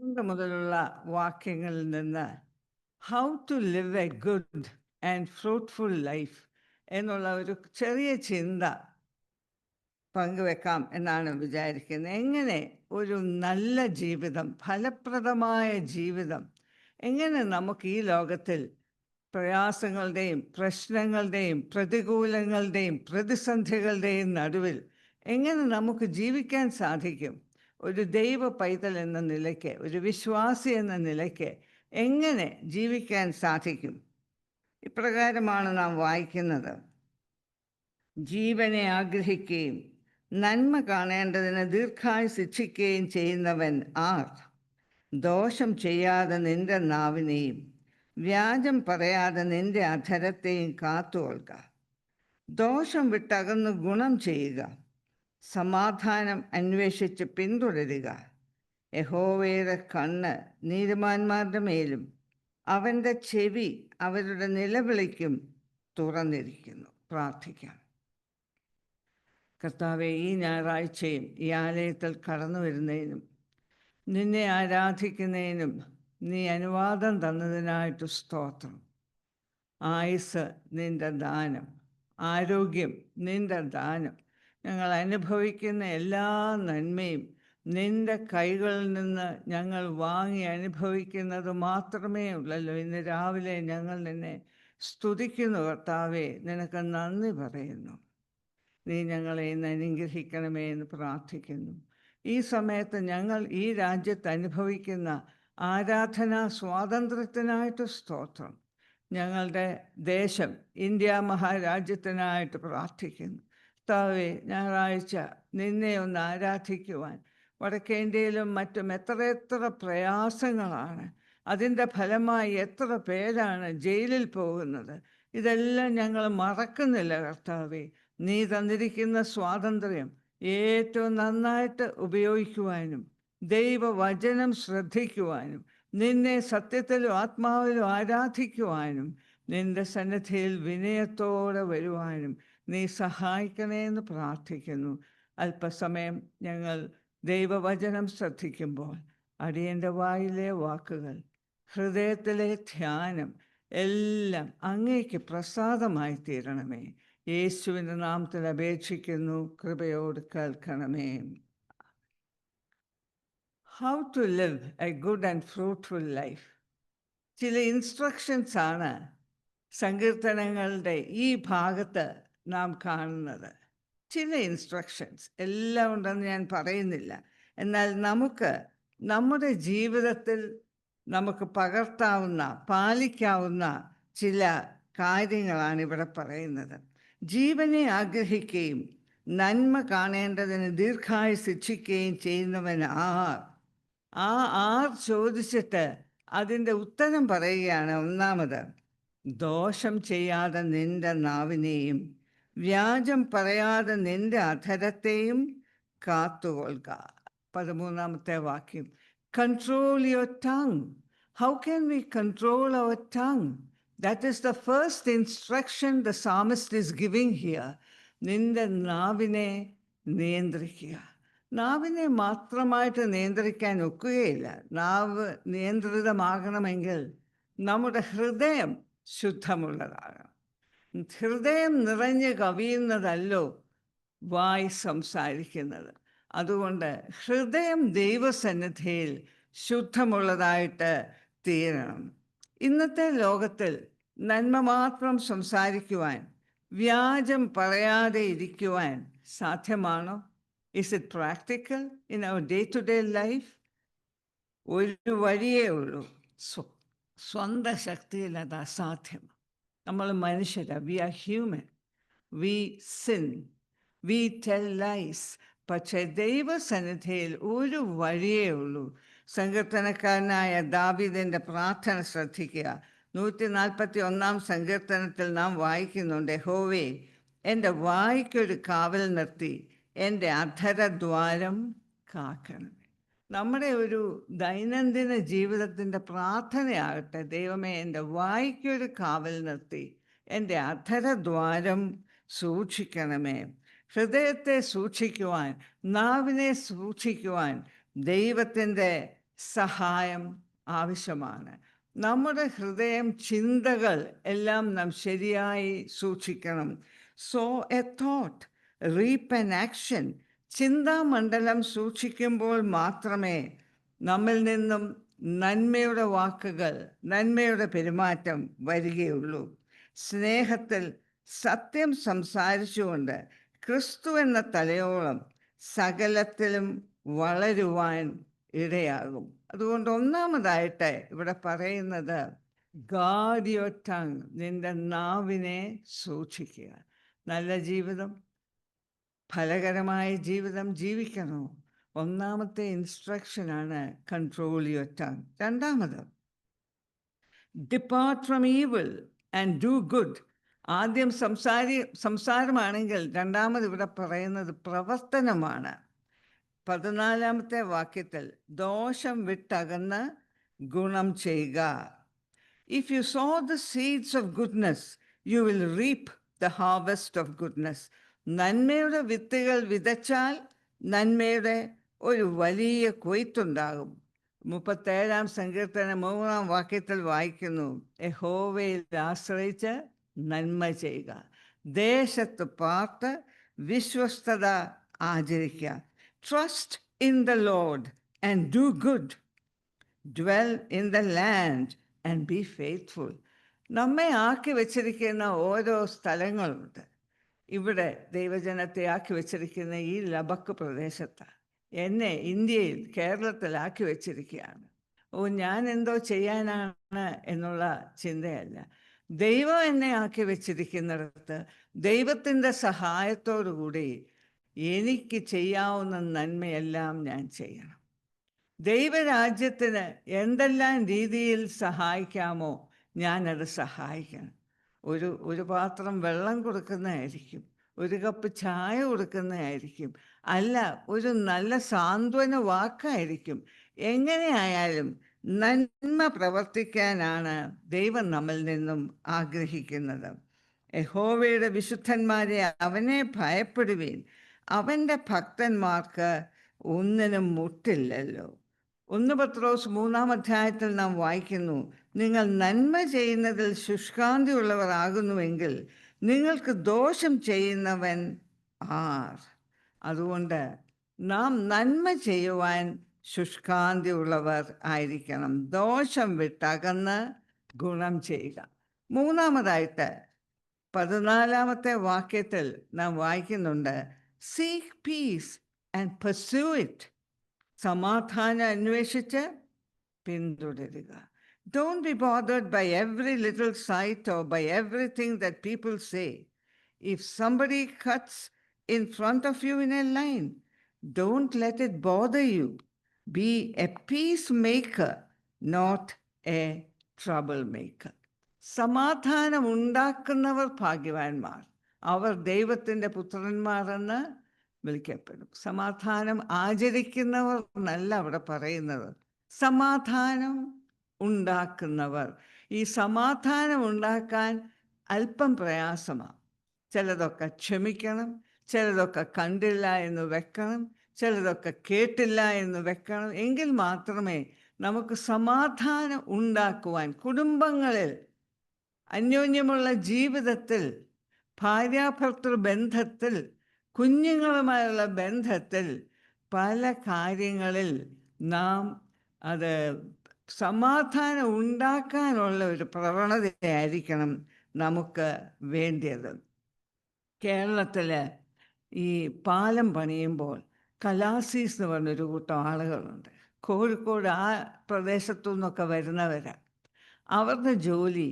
മുതലുള്ള വാക്യങ്ങളിൽ നിന്ന് how to live a good and fruitful life എന്നുള്ള ഒരു ചെറിയ ചിന്ത പങ്കുവെക്കാം എന്നാണ് വിചാരിക്കുന്നത്. എങ്ങനെ ഒരു നല്ല ജീവിതം, ഫലപ്രദമായ ജീവിതം, എങ്ങനെ നമുക്ക് ഈ ലോകത്തിൽ പ്രയാസങ്ങളുടെയും പ്രശ്നങ്ങളുടെയും പ്രതികൂലങ്ങളുടെയും പ്രതിസന്ധികളുടെയും നടുവിൽ എങ്ങനെ നമുക്ക് ജീവിക്കാൻ സാധിക്കും? ഒരു ദൈവ പൈതൽ എന്ന നിലയ്ക്ക്, ഒരു വിശ്വാസി എന്ന നിലയ്ക്ക് എങ്ങനെ ജീവിക്കാൻ സാധിക്കും? ഇപ്രകാരമാണ് നാം വായിക്കുന്നത്: ജീവനെ ആഗ്രഹിക്കുകയും നന്മ കാണേണ്ടതിന് ദീർഘായുസ്സ് ഇച്ഛിക്കുകയും ചെയ്യുന്നവൻ ആർ? ദോഷം ചെയ്യാതെ നിന്റെ നാവിനെയും വ്യാജം പറയാതെ നിന്റെ അധരത്തെയും കാത്തുകൊള്ളുക. ദോഷം വിട്ടകന്ന് ഗുണം ചെയ്യുക, സമാധാനം അന്വേഷിച്ച് പിന്തുടരുക. യഹോവയുടെ കണ്ണ് നീതിമാന്മാരുടെ മേലും അവൻ്റെ ചെവി അവരുടെ നിലവിളിക്കും തുറന്നിരിക്കുന്നു. പ്രാർത്ഥിക്കാം. കർത്താവെ, ഈ ഞായറാഴ്ചയും ഈ ആലയത്തിൽ കടന്നു വരുന്നതിനും നിന്നെ ആരാധിക്കുന്നതിനും നീ അനുവാദം തന്നതിനായിട്ട് സ്തോത്രം. ആയുസ് നിൻ്റെ ദാനം, ആരോഗ്യം നിൻ്റെ ദാനം. ഞങ്ങൾ അനുഭവിക്കുന്ന എല്ലാ നന്മയും നിൻ്റെ കൈകളിൽ നിന്ന് ഞങ്ങൾ വാങ്ങി അനുഭവിക്കുന്നത് മാത്രമേ ഉള്ളല്ലോ. ഇന്ന് രാവിലെ ഞങ്ങൾ നിന്നെ സ്തുതിക്കുന്നു കർത്താവെ, നിനക്ക് നന്ദി പറയുന്നു. നീ ഞങ്ങളെ ഇന്ന് അനുഗ്രഹിക്കണമേ എന്ന് പ്രാർത്ഥിക്കുന്നു. ഈ സമയത്ത് ഞങ്ങൾ ഈ രാജ്യത്ത് അനുഭവിക്കുന്ന ആരാധനാ സ്വാതന്ത്ര്യത്തിനായിട്ട് സ്തോത്രം. ഞങ്ങളുടെ ദേശം ഇന്ത്യ മഹാരാജ്യത്തിനായിട്ട് പ്രാർത്ഥിക്കുന്നു. കർത്താവേ, ഞായറാഴ്ച നിന്നെ ഒന്ന് ആരാധിക്കുവാൻ വടക്കേ ഇന്ത്യയിലും മറ്റും എത്ര പ്രയാസങ്ങളാണ്. അതിൻ്റെ ഫലമായി എത്ര പേരാണ് ജയിലിൽ പോകുന്നത്. ഇതെല്ലാം ഞങ്ങൾ മറക്കുന്നില്ല കർത്താവേ. നീ തന്നിരിക്കുന്ന സ്വാതന്ത്ര്യം ഏറ്റവും നന്നായിട്ട് ഉപയോഗിക്കുവാനും ദൈവവചനം ശ്രദ്ധിക്കുവാനും നിന്നെ സത്യത്തിലും ആത്മാവിലും ആരാധിക്കുവാനും നിന്റെ സന്നിധിയിൽ വിനയത്തോടെ വരുവാനും നീ സഹായിക്കണേ എന്ന് പ്രാർത്ഥിക്കുന്നു. അല്പസമയം ഞങ്ങൾ ദൈവവചനം ശ്രദ്ധിക്കുമ്പോൾ അടിയൻ്റെ വായിലെ വാക്കുകൾ, ഹൃദയത്തിലെ ധ്യാനം എല്ലാം അങ്ങേക്ക് പ്രസാദമായി തീരണമേ. യേശുവിൻ്റെ നാമത്തിൽ അപേക്ഷിക്കുന്നു, കൃപയോട് കേൾക്കണമേ. How to live a good and fruitful life. ചില ഇൻസ്ട്രക്ഷൻസ് ആണ് സങ്കീർത്തനങ്ങളുടെ ഈ ഭാഗത്ത് നാം കാണുന്നത്. ചില ഇൻസ്ട്രക്ഷൻസ് എല്ലാം ഉണ്ടെന്ന് ഞാൻ പറയുന്നില്ല. എന്നാൽ നമുക്ക് നമ്മുടെ ജീവിതത്തിൽ നമുക്ക് പകർത്താവുന്ന, പാലിക്കാവുന്ന ചില കാര്യങ്ങളാണ് ഇവിടെ പറയുന്നത്. ജീവനെ ആഗ്രഹിക്കുകയും നന്മ കാണേണ്ടതിന് ദീർഘായുസ്സ് ഇച്ഛിക്കുകയും ചെയ്യുന്നവൻ ആർ? ആർ ചോദിച്ചിട്ട് അതിൻ്റെ ഉത്തരം പറയുകയാണ്. ഒന്നാമത്, ദോഷം ചെയ്യാതെ നിന്റെ നാവിനെയും വ്യാജം പറയാതെ നിന്റെ അധരത്തെയും കാത്തുകൊള്ളുക. 13ാമത്തെ വാക്യം, control your tongue. How can we control our tongue? That is the first instruction the psalmist is giving here. നിന്റെ നാവിനെ നിയന്ത്രിക്കുക. നാവിനെ മാത്രമായിട്ട് നിയന്ത്രിക്കാൻ ഒക്കുകയില്ല. നാവ് നിയന്ത്രിതമാകണമെങ്കിൽ നമ്മുടെ ഹൃദയം ശുദ്ധമുള്ളതാകണം. ഹൃദയം നിറഞ്ഞ് കവിയുന്നതല്ലോ വായ് സംസാരിക്കുന്നത്. അതുകൊണ്ട് ഹൃദയം ദൈവസന്നിധിയിൽ ശുദ്ധമുള്ളതായിട്ട് തീരണം. ഇന്നത്തെ ലോകത്തിൽ നന്മ മാത്രം സംസാരിക്കുവാൻ, വ്യാജം പറയാതെ ഇരിക്കുവാൻ സാധ്യമാണോ? Is it practical in our day-to-day life? ഒരു വഴിയേ ഉള്ളൂ. സ്വന്തം ശക്തിയിൽ അത് അസാധ്യം. നമ്മൾ മനുഷ്യരാ. We are human. We sin, we tell lies. പക്ഷേ ദൈവസന്നിധിയിൽ ഒരു വഴിയേ ഉള്ളൂ. സങ്കീർത്തനക്കാരനായ ദാവീദിൻ്റെ പ്രാർത്ഥന ശ്രദ്ധിക്കുക. 141 സങ്കീർത്തനത്തിൽ നാം വായിക്കുന്നുണ്ട്, യഹോവേ, എൻ്റെ വായ്ക്കൊരു കാവൽ നിർത്തി എൻ്റെ അധരദ്വാരം കാക്കണം. നമ്മുടെ ഒരു ദൈനംദിന ജീവിതത്തിൻ്റെ പ്രാർത്ഥനയാകട്ടെ, ദൈവമേ, എൻ്റെ വായ്ക്കൊരു കാവൽ നിർത്തി എൻ്റെ അധരദ്വാരം സൂക്ഷിക്കണമേ. ഹൃദയത്തെ സൂക്ഷിക്കുവാൻ, നാവിനെ സൂക്ഷിക്കുവാൻ ദൈവത്തിൻ്റെ സഹായം ആവശ്യമാണ്. നമ്മുടെ ഹൃദയം, ചിന്തകൾ എല്ലാം നാം ശരിയായി സൂക്ഷിക്കണം. So a thought, reap an action. ചിന്താമണ്ഡലം സൂക്ഷിക്കുമ്പോൾ മാത്രമേ നമ്മിൽ നിന്നും നന്മയുടെ വാക്കുകൾ, നന്മയുടെ പെരുമാറ്റം വരികയുള്ളൂ. സ്നേഹത്തിൽ സത്യം സംസാരിച്ചുകൊണ്ട് ക്രിസ്തു എന്ന തലയോളം സകലത്തിലും വളരുവാൻ ഇടയാകും. അതുകൊണ്ട് ഒന്നാമതായിട്ട് ഇവിടെ പറയുന്നത്, ഗാർഡ് യുവർ ടങ്, നിന്റെ നാവിനെ സൂക്ഷിക്കുക. നല്ല ജീവിതം, ഫലകരമായ ജീവിതം ജീവിക്കണോ? ഒന്നാമത്തെ ഇൻസ്ട്രക്ഷനാണ് കൺട്രോൾ യുവർ ടങ്. രണ്ടാമത്, depart from evil and do good. ആദ്യം സംസാരമാണെങ്കിൽ രണ്ടാമത് ഇവിടെ പറയുന്നത് പ്രവർത്തനമാണ്. 14-ാമത്തെ വാക്യത്തിൽ ദോഷം വിട്ടകന്ന് ഗുണം ചെയ്യുക. If you so the seeds of goodness you will റീപ്പ് the harvest of goodness. നന്മയുടെ വിത്തുകൾ വിതച്ചാൽ നന്മയുടെ ഒരു വലിയ കൊയ്ത്തുണ്ടാകും. 37-ാം സങ്കീർത്തനം 3-ാം വാക്യത്തിൽ വായിക്കുന്നു, യഹോവയിൽ ആശ്രയിച്ച് നന്മ ചെയ്യുക, ദേശത്ത് പാർത്ത് വിശ്വസ്തത ആചരിക്കുക. Trust in the Lord and do good, dwell in the land and be faithful. നമ്മെ ആക്കി വച്ചിരിക്കുന്ന ഓരോ സ്ഥലങ്ങളുണ്ട്. ഇവിടെ ദൈവജനത്തെ ആക്കി വച്ചിരിക്കുന്ന ഈ ലബക്ക് പ്രദേശത്ത്, എന്നെ ഇന്ത്യയിൽ, കേരളത്തിലാക്കി വച്ചിരിക്കുകയാണ്. ഞാൻ എന്തോ ചെയ്യാനാണ് എന്നുള്ള ചിന്തയല്ല. ദൈവം എന്നെ ആക്കി വച്ചിരിക്കുന്നിടത്ത് ദൈവത്തിൻ്റെ സഹായത്തോടുകൂടി എനിക്ക് ചെയ്യാവുന്ന നന്മയെല്ലാം ഞാൻ ചെയ്യണം. ദൈവരാജ്യത്തിന് എന്തെല്ലാം രീതിയിൽ സഹായിക്കാമോ ഞാനത് സഹായിക്കണം. ഒരു പാത്രം വെള്ളം കൊടുക്കുന്നതായിരിക്കും, ഒരു കപ്പ് ചായ കൊടുക്കുന്നതായിരിക്കും, അല്ല ഒരു നല്ല സാന്ത്വന വാക്കായിരിക്കും. എങ്ങനെയായാലും നന്മ പ്രവർത്തിക്കാനാണ് ദൈവം നമ്മിൽ നിന്നും ആഗ്രഹിക്കുന്നത്. യഹോവയുടെ വിശുദ്ധന്മാരെ അവനെ ഭയപ്പെടുവീൻ, അവൻ്റെ ഭക്തന്മാർക്ക് ഒന്നിനും മുട്ടില്ലല്ലോ. 1 പത്രോസ് 3-ാം അധ്യായത്തിൽ നാം വായിക്കുന്നു, നിങ്ങൾ നന്മ ചെയ്യുന്നതിൽ ശുഷ്കാന്തിയുള്ളവർ ആകുന്നുവെങ്കിൽ നിങ്ങൾക്ക് ദോഷം ചെയ്യുന്നവൻ ആർ? അതുകൊണ്ട് നാം നന്മ ചെയ്യുവാൻ ശുഷ്കാന്തിയുള്ളവർ ആയിരിക്കണം. ദോഷം വിട്ടകന്ന് ഗുണം ചെയ്യുക. മൂന്നാമതായിട്ട് 14-ാമത്തെ വാക്യത്തിൽ നാം വായിക്കുന്നുണ്ട്, seek piece and pursue it. സമാധാനം അന്വേഷിച്ച് പിന്തുടരുക. Don't be bothered by every little sight or by everything that people say. If somebody cuts in front of you in a line, don't let it bother you. Be a peacemaker, not a troublemaker. സമാധാനം ഉണ്ടാക്കുന്നവർ ഭാഗ്യവാന്മാർ, അവർ ദൈവത്തിൻ്റെ പുത്രന്മാർ എന്ന് വിളിക്കപ്പെടും. സമാധാനം ആചരിക്കുന്നവർ എന്നല്ല അവിടെ പറയുന്നത്, സമാധാനം ഉണ്ടാക്കുന്നവർ. ഈ സമാധാനം ഉണ്ടാക്കാൻ അല്പം പ്രയാസമാണ്. ചിലതൊക്കെ ക്ഷമിക്കണം, ചിലതൊക്കെ കണ്ടില്ല എന്ന് വെക്കണം, ചിലതൊക്കെ കേട്ടില്ല എന്ന് വെക്കണം. എങ്കിൽ മാത്രമേ നമുക്ക് സമാധാനം ഉണ്ടാക്കുവാൻ, കുടുംബങ്ങളിൽ, അന്യോന്യമുള്ള ജീവിതത്തിൽ, ഭാര്യാഭർത്തൃ ബന്ധത്തിൽ, കുഞ്ഞുങ്ങളുമായുള്ള ബന്ധത്തിൽ, പല കാര്യങ്ങളിൽ നാം അത് സമാധാനം ഉണ്ടാക്കാനുള്ള ഒരു പ്രവണതയായിരിക്കണം നമുക്ക് വേണ്ടിയത്. കേരളത്തിൽ ഈ പാലം പണിയുമ്പോൾ കലാസീസ് എന്ന് പറഞ്ഞൊരു കൂട്ടം ആളുകളുണ്ട്. കോഴിക്കോട് ആ പ്രദേശത്തു നിന്നൊക്കെ വരുന്നവരാണ്. അവരുടെ ജോലി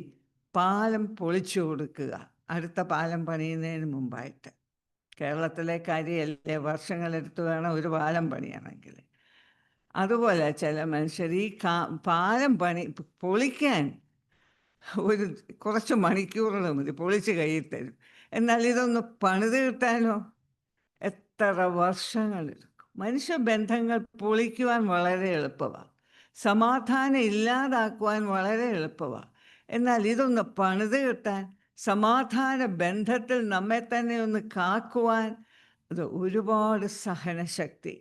പാലം പൊളിച്ചു കൊടുക്കുക, അടുത്ത പാലം പണിയുന്നതിന് മുമ്പായിട്ട്. കേരളത്തിലെ കാര്യമല്ലേ, വർഷങ്ങളെടുത്ത് വേണം ഒരു പാലം പണിയണമെങ്കിൽ. അതുപോലെ ചില മനുഷ്യർ ഈ പാലം പൊളിക്കാൻ കുറച്ച് മണിക്കൂറുകൾ മതി, പൊളിച്ച് കയ്യിൽ തരും. എന്നാൽ ഇതൊന്ന് പണിത് കിട്ടാനോ എത്ര വർഷങ്ങളെടുക്കും. മനുഷ്യബന്ധങ്ങൾ പൊളിക്കുവാൻ വളരെ എളുപ്പമാണ്, സമാധാനം ഇല്ലാതാക്കുവാൻ വളരെ എളുപ്പമാണ്. എന്നാൽ ഇതൊന്ന് പണിത് കിട്ടാൻ, സമാധാന ബന്ധത്തിൽ നമ്മെ തന്നെ ഒന്ന് കാക്കുവാൻ, അത് ഒരുപാട് സഹനശക്തി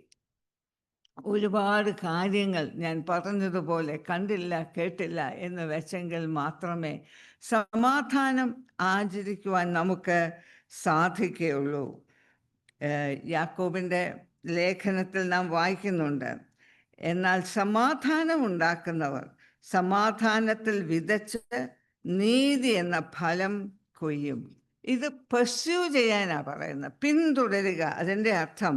ഒരുപാട് കാര്യങ്ങൾ ഞാൻ പറഞ്ഞതുപോലെ കണ്ടില്ല കേട്ടില്ല എന്ന് വെച്ചെങ്കിൽ മാത്രമേ സമാധാനം ആചരിക്കുവാൻ നമുക്ക് സാധിക്കുകയുള്ളൂ. യാക്കോബിൻ്റെ ലേഖനത്തിൽ നാം വായിക്കുന്നുണ്ട്, എന്നാൽ സമാധാനം ഉണ്ടാക്കുന്നവർ സമാധാനത്തിൽ വിതച്ച് നീതി എന്ന ഫലം കൊയ്യും. ഇത് പെർസ്യൂ ചെയ്യാനാണ് പറയുന്നത്, പിന്തുടരുക. അതിൻ്റെ അർത്ഥം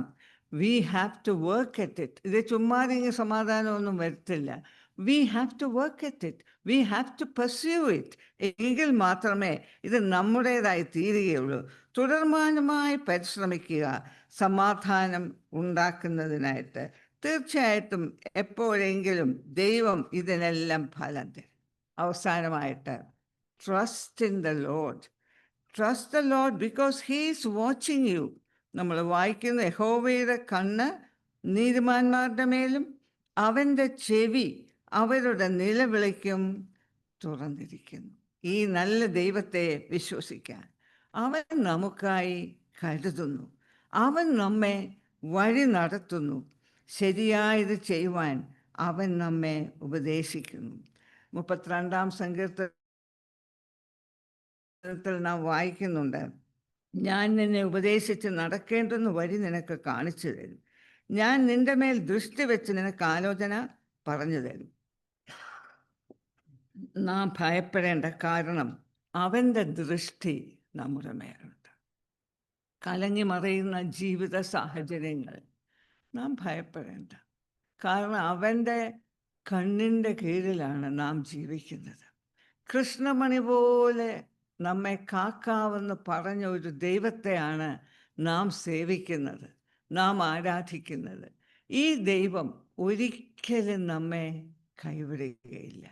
we have to work at it. ഇത് ചുമ്മാതെങ്കിൽ സമാധാനമൊന്നും വരത്തില്ല. We have to work at it, we have to pursue it. എങ്കിൽ മാത്രമേ ഇത് നമ്മുടേതായി തീരുകയുള്ളൂ. തുടർമാനമായി പരിശ്രമിക്കുക സമാധാനം ഉണ്ടാക്കുന്നതിനായിട്ട്. തീർച്ചയായിട്ടും എപ്പോഴെങ്കിലും ദൈവം ഇതിനെല്ലാം ഫലം തരും. അവസാനമായിട്ട് trust in the Lord. Trust the Lord because he is watching U. നമ്മൾ വായിക്കുന്ന യഹോവയുടെ കണ്ണ് നീതിമാന്മാരുടെ മേലും അവൻ്റെ ചെവി അവരുടെ നിലവിളിക്കും തുറന്നിരിക്കുന്നു. ഈ നല്ല ദൈവത്തെ വിശ്വസിക്കാൻ അവൻ നമുക്കായി കരുതുന്നു. അവൻ നമ്മെ വഴി നടത്തുന്നു. ശരിയായത് ചെയ്യുവാൻ അവൻ നമ്മെ ഉപദേശിക്കുന്നു. 32-ാം സങ്കീർത്തനത്തിൽ നാം വായിക്കുന്നുണ്ട്, ഞാൻ നിന്നെ ഉപദേശിച്ച് നടക്കേണ്ടുന്ന വഴി നിനക്ക് കാണിച്ചു തരും. ഞാൻ നിന്റെ മേൽ ദൃഷ്ടി വെച്ച് നിനക്ക് ആലോചന പറഞ്ഞു തരും. നാം ഭയപ്പെടേണ്ട, കാരണം അവൻ്റെ ദൃഷ്ടി നമ്മുടെ മേലുണ്ട്. കലങ്ങി മറയുന്ന ജീവിത സാഹചര്യങ്ങൾ നാം ഭയപ്പെടേണ്ട, കാരണം അവൻ്റെ കണ്ണിൻ്റെ കീഴിലാണ് നാം ജീവിക്കുന്നത്. കൃഷ്ണമണി പോലെ നമ്മെ കാക്കാവെന്ന് പറഞ്ഞ ഒരു ദൈവത്തെയാണ് നാം സേവിക്കുന്നത്, നാം ആരാധിക്കുന്നത്. ഈ ദൈവം ഒരിക്കലും നമ്മെ കൈവിടുകയില്ല,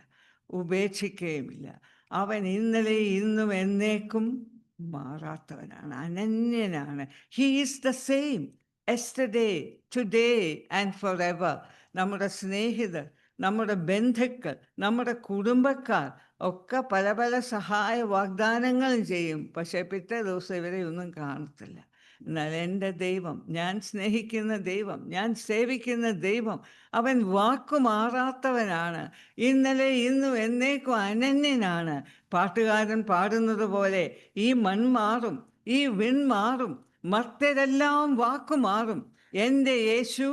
ഉപേക്ഷിക്കുകയുമില്ല. അവൻ ഇന്നലെ ഇന്നും എന്നേക്കും മാറാത്തവനാണ്, അനന്യനാണ്. He is the same yesterday, today and for ever. നമ്മുടെ സ്നേഹിതർ, നമ്മുടെ ബന്ധുക്കൾ, നമ്മുടെ കുടുംബക്കാർ ഒക്കെ പല പല സഹായ വാഗ്ദാനങ്ങളും ചെയ്യും, പക്ഷേ പിറ്റേ ദിവസം ഇവരെ ഒന്നും കാണത്തില്ല. എന്നാൽ എൻ്റെ ദൈവം, ഞാൻ സ്നേഹിക്കുന്ന ദൈവം, ഞാൻ സേവിക്കുന്ന ദൈവം, അവൻ വാക്കുമാറാത്തവനാണ്. ഇന്നലെ ഇന്നും എന്നേക്കും അനന്യനാണ്. പാട്ടുകാരൻ പാടുന്നത് പോലെ, ഈ മൺ മാറും, ഈ വിൺ മാറും, മർത്യരെല്ലാം വാക്കുമാറും, എൻ്റെ യേശു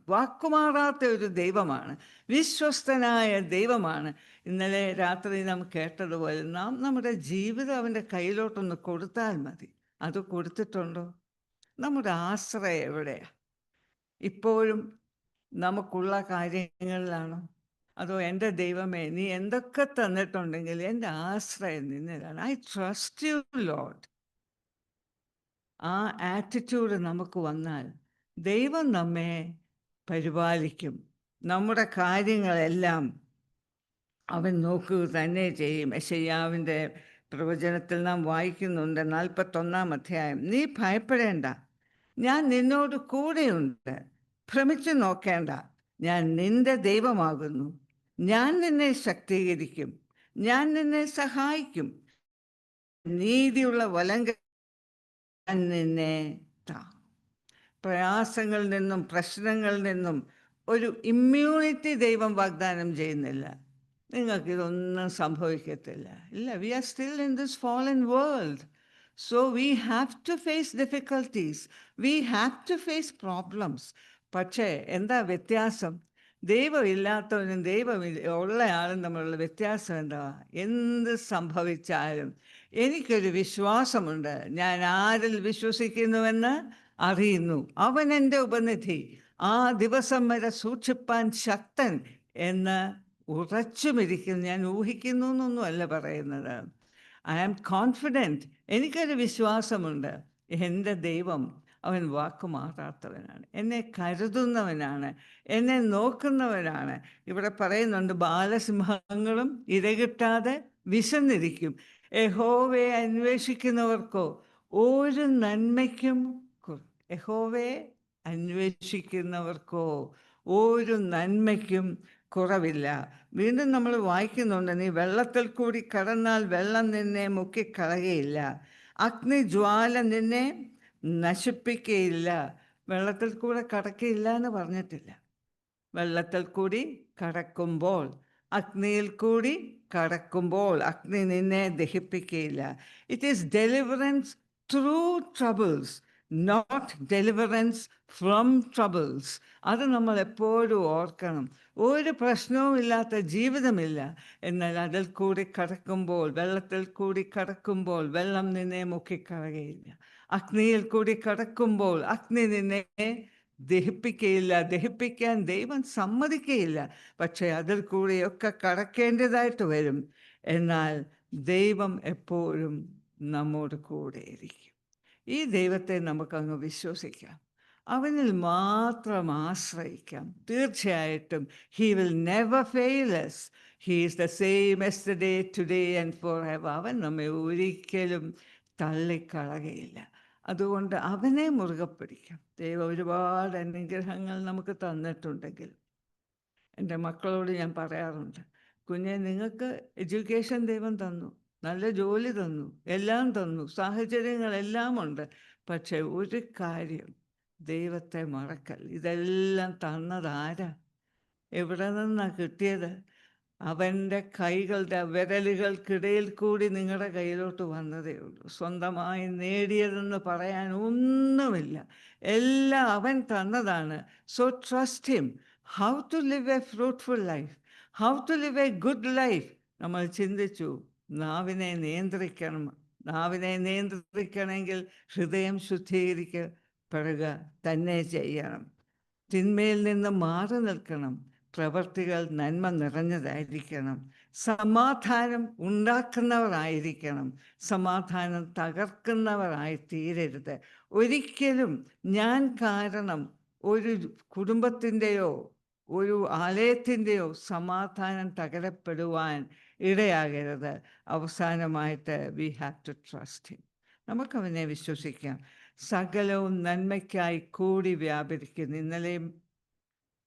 വാക്കുമാറാത്ത ഒരു ദൈവമാണ്, വിശ്വസ്തനായ ദൈവമാണ്. ഇന്നലെ രാത്രി നാം കേട്ടതുപോലെ നാം നമ്മുടെ ജീവിതം അവൻ്റെ കയ്യിലോട്ടൊന്ന് കൊടുത്താൽ മതി. അത് കൊടുത്തിട്ടുണ്ടോ? നമ്മുടെ ആശ്രയം എവിടെയാണ്? ഇപ്പോഴും നമുക്കുള്ള കാര്യങ്ങളിലാണോ? അതോ എൻ്റെ ദൈവമേ, നീ എന്തൊക്കെ തന്നിട്ടുണ്ടെങ്കിൽ എൻ്റെ ആശ്രയം നിന്നിലാണ്. I trust you Lord. ആ ആറ്റിറ്റ്യൂഡ് നമുക്ക് വന്നാൽ ദൈവം നമ്മെ പരിപാലിക്കും. നമ്മുടെ കാര്യങ്ങളെല്ലാം അവൻ നോക്കുക തന്നെ ചെയ്യും. യെശയ്യാവിൻ്റെ പ്രവചനത്തിൽ നാം വായിക്കുന്നുണ്ട്, 41-ാം അധ്യായം, നീ ഭയപ്പെടേണ്ട, ഞാൻ നിന്നോട് കൂടെയുണ്ട്. ഭ്രമിച്ചു നോക്കേണ്ട, ഞാൻ നിന്റെ ദൈവമാകുന്നു. ഞാൻ നിന്നെ ശക്തീകരിക്കും, ഞാൻ നിന്നെ സഹായിക്കും. നീതിയുള്ള വലങ്ക നിന്നെ പ്രയാസങ്ങളിൽ നിന്നും പ്രശ്നങ്ങളിൽ നിന്നും ഒരു ഇമ്മ്യൂണിറ്റി ദൈവം വാഗ്ദാനം ചെയ്യുന്നില്ല. നിങ്ങൾക്കിതൊന്നും സംഭവിക്കത്തില്ല. ഇല്ല, we are still in this fallen world. So we have to face difficulties, we have to face problems. പക്ഷേ എന്താ വ്യത്യാസം? ദൈവമില്ലാത്തവനും ഉള്ളയാളും തമ്മിലുള്ള വ്യത്യാസം എന്താ? എന്ത് സംഭവിച്ചാലും എനിക്കൊരു വിശ്വാസമുണ്ട്, ഞാൻ ആരിൽ വിശ്വസിക്കുന്നുവെന്ന് അറിയുന്നു, അവൻ എൻ്റെ ഉപനിധി, ആ ദിവസം വരെ സൂക്ഷിപ്പാൻ ശക്തൻ എന്ന് ഉറച്ചുമിരിക്കുന്നു. ഞാൻ ഊഹിക്കുന്നു എന്നൊന്നുമല്ല പറയുന്നത്. I am confident. എനിക്കൊരു വിശ്വാസമുണ്ട്, എൻ്റെ ദൈവം അവൻ വാക്കുമാറാത്തവനാണ്, എന്നെ കരുതുന്നവനാണ്, എന്നെ നോക്കുന്നവനാണ്. ഇവിടെ പറയുന്നുണ്ട്, ബാലസിംഹങ്ങളും ഇരകിട്ടാതെ വിശന്നിരിക്കും, യഹോവയെ അന്വേഷിക്കുന്നവർക്കോ ഒരു നന്മയ്ക്കും യഹോവയെ അന്വേഷിക്കുന്നവർക്കോ ഒരു നന്മയ്ക്കും കുറവില്ല. വീണ്ടും നമ്മൾ വായിക്കുന്നുണ്ട്, നീ വെള്ളത്തിൽ കൂടി കടന്നാൽ വെള്ളം നിന്നെ മുക്കിക്കളയുകയില്ല, അഗ്നിജ്വാല നിന്നെ നശിപ്പിക്കുകയില്ല, വെള്ളത്തിൽ കൂടെ കടക്കയില്ല എന്ന് പറഞ്ഞിട്ടില്ല. വെള്ളത്തിൽ കൂടി കടക്കുമ്പോൾ, അഗ്നിയിൽ കൂടി കടക്കുമ്പോൾ അഗ്നി നിന്നെ ദഹിപ്പിക്കുകയില്ല. It is deliverance through troubles, not deliverance from troubles. അത് നമ്മൾ എപ്പോഴും ഓർക്കണം. ഒരു പ്രശ്നവും ഇല്ലാത്ത ജീവിതമില്ല. എന്നാൽ അതിൽ കൂടി കടക്കുമ്പോൾ, വെള്ളത്തിൽ കൂടി കടക്കുമ്പോൾ വെള്ളം നിന്നെ മുക്കിക്കളയുകയില്ല. അഗ്നിയിൽ കൂടി കടക്കുമ്പോൾ അഗ്നി നിന്നെ ദഹിപ്പിക്കുകയില്ല. ദഹിപ്പിക്കാൻ ദൈവം സമ്മതിക്കുകയില്ല. പക്ഷേ അതിൽ കൂടിയൊക്കെ കടക്കേണ്ടതായിട്ട് വരും. എന്നാൽ ദൈവം എപ്പോഴും നമ്മോട് കൂടെ ഇരിക്കും. ഈ ദൈവത്തെ നമുക്കങ്ങ് വിശ്വസിക്കാം. അവനിൽ മാത്രം ആശ്രയിക്കാം. തീർച്ചയായിട്ടും he will never fail us. He is the same yesterday today and for ever. അവൻ നമ്മെ ഒരിക്കലും തള്ളിക്കളകയില്ല. അതുകൊണ്ട് അവനെ മുറുകെ പിടിക്കാം. ദൈവം ഒരുപാട് അനുഗ്രഹങ്ങൾ നമുക്ക് തന്നിട്ടുണ്ടെങ്കിൽ എൻ്റെ മക്കളോട് ഞാൻ പറയാറുണ്ട്, കുഞ്ഞെ, നിങ്ങൾക്ക് എഡ്യൂക്കേഷൻ ദൈവം തന്നു, നല്ല ജോലി തന്നു, എല്ലാം തന്നു, സാഹചര്യങ്ങളെല്ലാം ഉണ്ട്. പക്ഷെ ഒരു കാര്യം, ദൈവത്തെ മറക്കൽ. ഇതെല്ലാം തന്നതാരാ? എവിടെ നിന്നാണ് കിട്ടിയത്? അവൻ്റെ കൈകളുടെ വിരലുകൾക്കിടയിൽ കൂടി നിങ്ങളുടെ കയ്യിലോട്ട് വന്നതേ ഉള്ളൂ. സ്വന്തമായി നേടിയതെന്ന് പറയാൻ ഒന്നുമില്ല. എല്ലാം അവൻ തന്നതാണ്. So trust him. How to live a fruitful life, how to live a good life. നമ്മൾ ചിന്തിച്ചു, നാവിനെ നിയന്ത്രിക്കണം. നാവിനെ നിയന്ത്രിക്കണമെങ്കിൽ ഹൃദയം ശുദ്ധീകരിക്കപ്പെടുക തന്നെ ചെയ്യണം. തിന്മയിൽ നിന്ന് മാറി നിൽക്കണം. പ്രവർത്തികൾ നന്മ നിറഞ്ഞതായിരിക്കണം. സമാധാനം ഉണ്ടാക്കുന്നവരായിരിക്കണം. സമാധാനം തകർക്കുന്നവരായി തീരരുത്. ഒരിക്കലും ഞാൻ കാരണം ഒരു കുടുംബത്തിൻ്റെയോ ഒരു ആലയത്തിൻ്റെയോ സമാധാനം തകരപ്പെടുവാൻ ഇടയാകരുത്. അവസാനമായിട്ട് we have to trust him. നമുക്കവനെ വിശ്വസിക്കാം. സകലവും നന്മയ്ക്കായി കൂടി വ്യാപരിക്കുന്നു. ഇന്നലെയും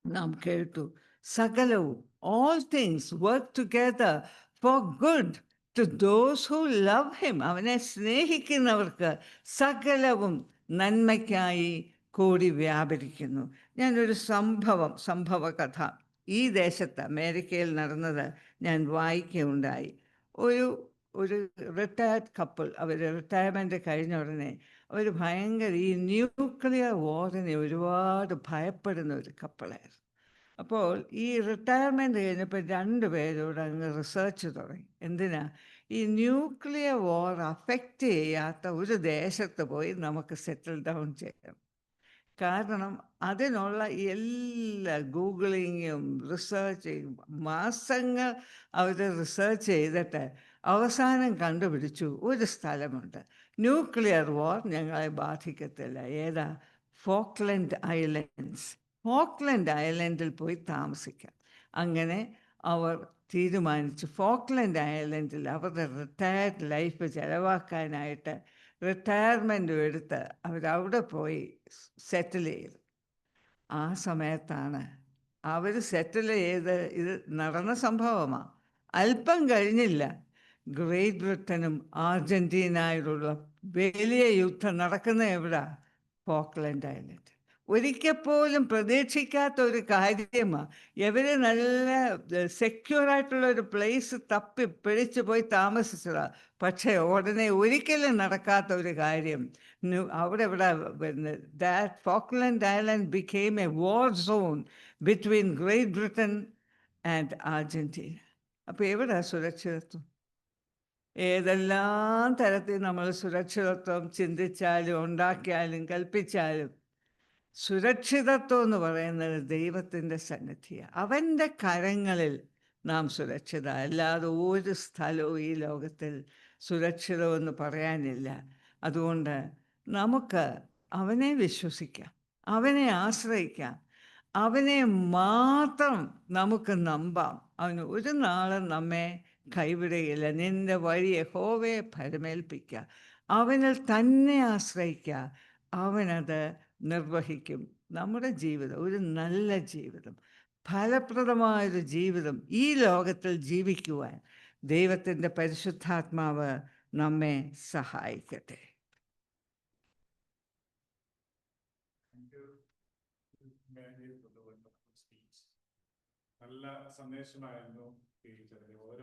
നാം കേട്ടു, സകലവും, all things work together for good to those who love him. അവനെ സ്നേഹിക്കുന്നവർക്ക് സകലവും നന്മയ്ക്കായി കൂടി വ്യാപരിക്കുന്നു. ഞാനൊരു സംഭവകഥ ഈ ദേശത്ത് അമേരിക്കയിൽ നടന്നത് ഞാൻ വായിക്കുകയുണ്ടായി. ഒരു റിട്ടയർഡ് കപ്പിൾ, അവർ റിട്ടയർമെൻറ്റ് കഴിഞ്ഞ ഉടനെ അവർ ഭയങ്കര ഈ ന്യൂക്ലിയർ വാറിനെ ഒരുപാട് ഭയപ്പെടുന്ന ഒരു കപ്പിളായിരുന്നു. അപ്പോൾ ഈ റിട്ടയർമെൻറ്റ് കഴിഞ്ഞപ്പോൾ രണ്ടുപേരോട് അങ്ങ് റിസർച്ച് തുടങ്ങി. എന്തിനാ? ഈ ന്യൂക്ലിയർ വാർ അഫക്റ്റ് ചെയ്യാത്ത ഒരു ദേശത്ത് പോയി നമുക്ക് സെറ്റിൽ ഡൗൺ ചെയ്യാം. കാരണം അതിനുള്ള എല്ലാ ഗൂഗിളിങ്ങും റിസർച്ചും മാസങ്ങൾ അവർ റിസർച്ച് ചെയ്തിട്ട് അവസാനം കണ്ടുപിടിച്ചു ഒരു സ്ഥലമുണ്ട്, ന്യൂക്ലിയർ വാർ ഞങ്ങളെ ബാധിക്കത്തില്ല. ഏതാ? Falkland islands. ഫോക്ലൻഡ് ഐലൻഡിൽ പോയി താമസിക്കാം. അങ്ങനെ അവർ തീരുമാനിച്ചു ഫോക്ലൻഡ് ഐലൻഡിൽ അവരുടെ റിട്ടയർഡ് ലൈഫ് ചിലവാക്കാനായിട്ട് റിട്ടയർമെൻറ്റും എടുത്ത് അവരവിടെ പോയി സെറ്റിൽ ചെയ്തു. ആ സമയത്താണ് അവർ സെറ്റിൽ ചെയ്ത്, ഇത് നടന്ന സംഭവമാണ്. അല്പം കഴിഞ്ഞില്ല, ഗ്രേറ്റ് ബ്രിട്ടനും അർജൻറ്റീനയിലുള്ള വലിയ യുദ്ധം നടക്കുന്ന എവിടെ? Falkland island. ഒരിക്കൽ പോലും പ്രതീക്ഷിക്കാത്ത ഒരു കാര്യമാണ്. ഇവർ നല്ല സെക്യൂറായിട്ടുള്ള ഒരു പ്ലേസ് തപ്പി പിടിച്ചു പോയി താമസിച്ചതാണ്. പക്ഷേ ഉടനെ ഒരിക്കലും നടക്കാത്ത ഒരു കാര്യം അവിടെ that Falkland island became a war zone between Great Britain and Argentina. അപ്പോൾ എവിടെ സുരക്ഷിതത്വം? ഏതെല്ലാം തരത്തിൽ നമ്മൾ സുരക്ഷിതത്വം ചിന്തിച്ചാലും ഉണ്ടാക്കിയാലും കൽപ്പിച്ചാലും സുരക്ഷിതത്വം എന്ന് പറയുന്നത് ദൈവത്തിൻ്റെ സന്നിധിയാണ്. അവൻ്റെ കരങ്ങളിൽ നാം സുരക്ഷിത. അല്ലാതെ ഒരു സ്ഥലവും ഈ ലോകത്തിൽ സുരക്ഷിതമെന്ന് പറയാനില്ല. അതുകൊണ്ട് നമുക്ക് അവനെ വിശ്വസിക്കാം, അവനെ ആശ്രയിക്കാം, അവനെ മാത്രം നമുക്ക് നമ്പാം. അവന് ഒരു നാളും നമ്മെ കൈവിടുകയില്ല. നിൻ്റെ വഴി യഹോവയെ ഭരമേൽപ്പിക്കുക, അവനിൽ തന്നെ ആശ്രയിക്കുക, അവനത് നിർവഹിക്കും. നമ്മുടെ ജീവിതം ഒരു നല്ല ജീവിതം, ഫലപ്രദമായൊരു ജീവിതം ഈ ലോകത്തിൽ ജീവിക്കുവാൻ ദൈവത്തിൻ്റെ പരിശുദ്ധാത്മാവ് നമ്മെ സഹായിക്കട്ടെ. നല്ല സന്ദേശമായിരുന്നു ടീച്ചറിന്റെ ഓരോ